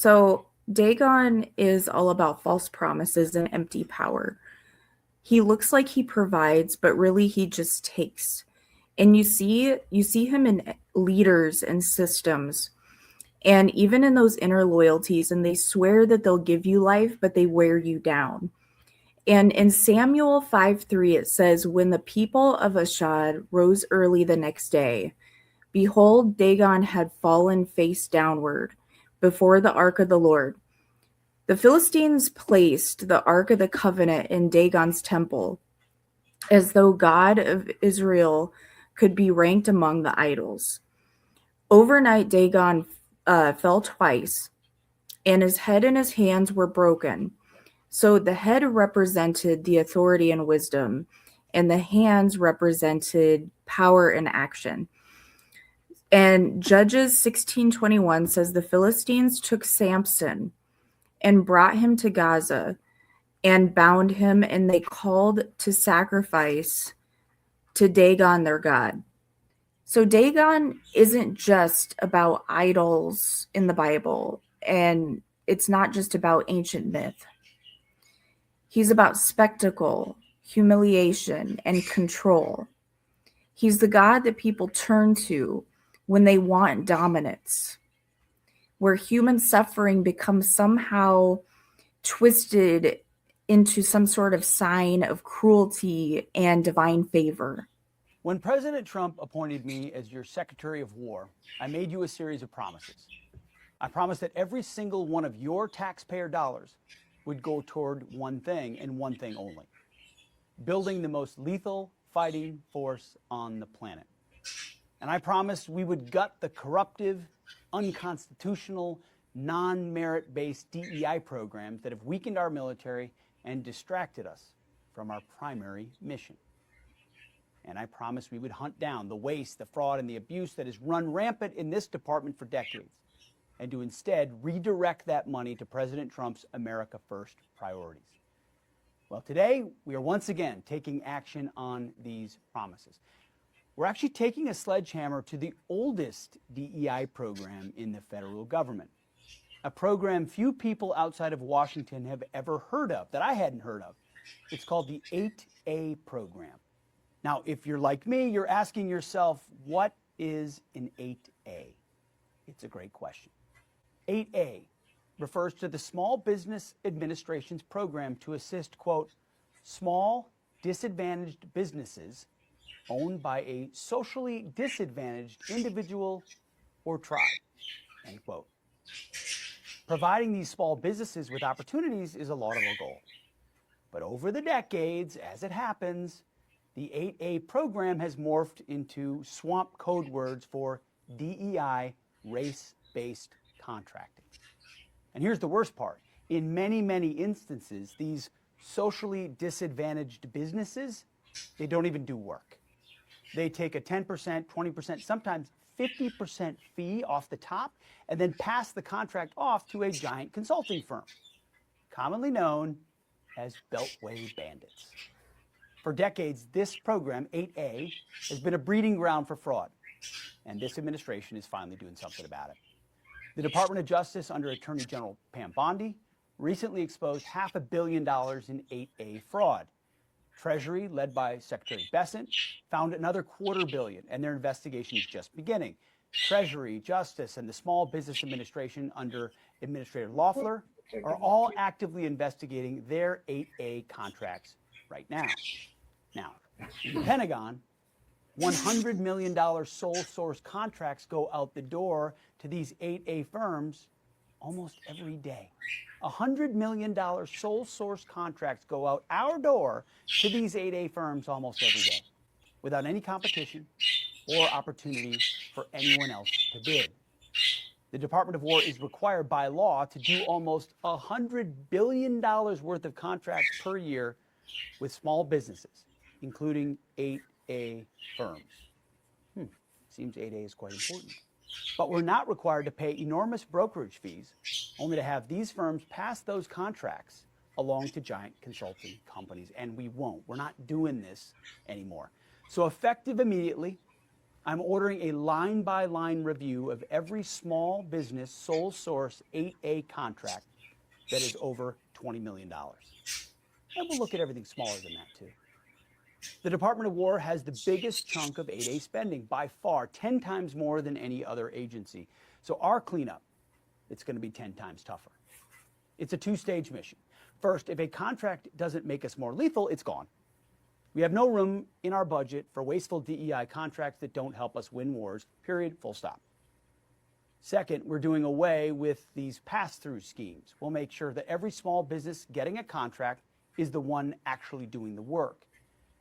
So Dagon is all about false promises and empty power. He looks like he provides, but really he just takes. And you see him in leaders and systems and even in those inner loyalties, and they swear that they'll give you life, but they wear you down. And in Samuel 5:3, it says, when the people of Ashdod rose early the next day, behold, Dagon had fallen face downward before the ark of the Lord. The Philistines placed the ark of the covenant in Dagon's temple, as though God of Israel could be ranked among the idols. Overnight, Dagon fell twice, and his head and his hands were broken. So the head represented the authority and wisdom, and the hands represented power and action. And Judges 16:21 says the Philistines took Samson and brought him to Gaza and bound him, and they called to sacrifice to Dagon their god. So Dagon isn't just about idols in the Bible, and it's not just about ancient myth. He's about spectacle, humiliation, and control. He's the God that people turn to when they want dominance, where human suffering becomes somehow twisted into some sort of sign of cruelty and divine favor. When President Trump appointed me as your Secretary of War, I made you a series of promises. I promised that every single one of your taxpayer dollars would go toward one thing and one thing only: building the most lethal fighting force on the planet. And I promised we would gut the corruptive, unconstitutional, non-merit-based DEI programs that have weakened our military and distracted us from our primary mission. And I promised we would hunt down the waste, the fraud, and the abuse that has run rampant in this department for decades, and to instead redirect that money to President Trump's America First priorities. Well, today we are once again taking action on these promises. We're actually taking a sledgehammer to the oldest DEI program in the federal government, a program few people outside of Washington have ever heard of, that I hadn't heard of. It's called the 8A program. Now, if you're like me, you're asking yourself, what is an 8A? It's a great question. 8A refers to the Small Business Administration's program to assist, quote, small, disadvantaged businesses owned by a socially disadvantaged individual or tribe, end quote. Providing these small businesses with opportunities is a laudable goal. But over the decades, as it happens, the 8A program has morphed into swamp code words for DEI, race-based contracting. And here's the worst part. In many, many instances, these socially disadvantaged businesses, they don't even do work. They take a 10%, 20%, sometimes 50% fee off the top, and then pass the contract off to a giant consulting firm, commonly known as Beltway bandits. For decades, this program, 8A, has been a breeding ground for fraud, and this administration is finally doing something about it. The Department of Justice, under Attorney General Pam Bondi, recently exposed $500 million in 8A fraud. Treasury, led by Secretary Bessent, found another $250 million, and their investigation is just beginning. Treasury, Justice, and the Small Business Administration under Administrator Loeffler are all actively investigating their 8A contracts right now. Now, in the Pentagon, $100 million sole source contracts go out the door to these 8A firms almost every day. $100 million sole source contracts go out our door to these 8A firms almost every day, without any competition or opportunity for anyone else to bid. The Department of War is required by law to do almost $100 billion worth of contracts per year with small businesses, including 8A firms. Seems 8A is quite important. But we're not required to pay enormous brokerage fees, only to have these firms pass those contracts along to giant consulting companies, and we won't. We're not doing this anymore. So effective immediately, I'm ordering a line-by-line review of every small business sole source 8A contract that is over $20 million. And we'll look at everything smaller than that too. The Department of War has the biggest chunk of 8A spending by far, 10 times more than any other agency. So our cleanup, it's going to be 10 times tougher. It's a two-stage mission. First, if a contract doesn't make us more lethal, it's gone. We have no room in our budget for wasteful DEI contracts that don't help us win wars, period, full stop. Second, we're doing away with these pass-through schemes. We'll make sure that every small business getting a contract is the one actually doing the work,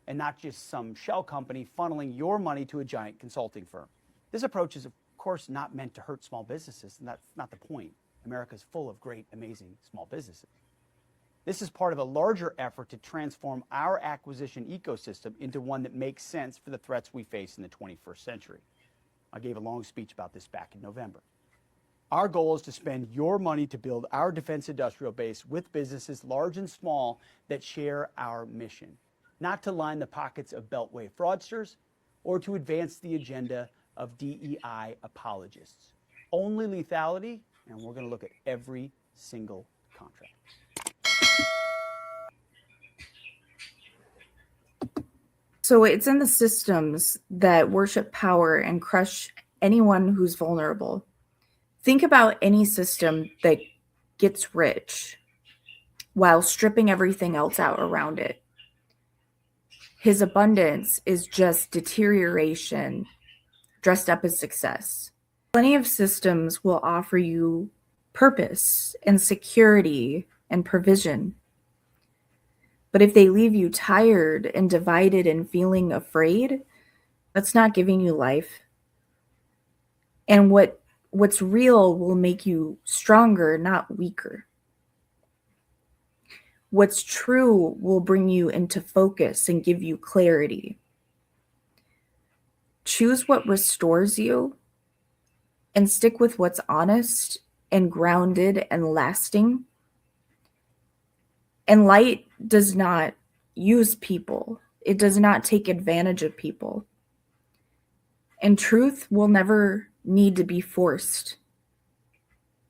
and not just some shell company funneling your money to a giant consulting firm. This approach is, of course, not meant to hurt small businesses, and that's not the point. America's full of great, amazing small businesses. This is part of a larger effort to transform our acquisition ecosystem into one that makes sense for the threats we face in the 21st century. I gave a long speech about this back in November. Our goal is to spend your money to build our defense industrial base with businesses large and small that share our mission, not to line the pockets of Beltway fraudsters or to advance the agenda of DEI apologists. Only lethality, and we're going to look at every single contract. So it's in the systems that worship power and crush anyone who's vulnerable. Think about any system that gets rich while stripping everything else out around it. His abundance is just deterioration dressed up as success. Plenty of systems will offer you purpose and security and provision. But if they leave you tired and divided and feeling afraid, that's not giving you life. And what's real will make you stronger, not weaker. What's true will bring you into focus and give you clarity. Choose what restores you and stick with what's honest and grounded and lasting. And light does not use people. It does not take advantage of people. And truth will never need to be forced.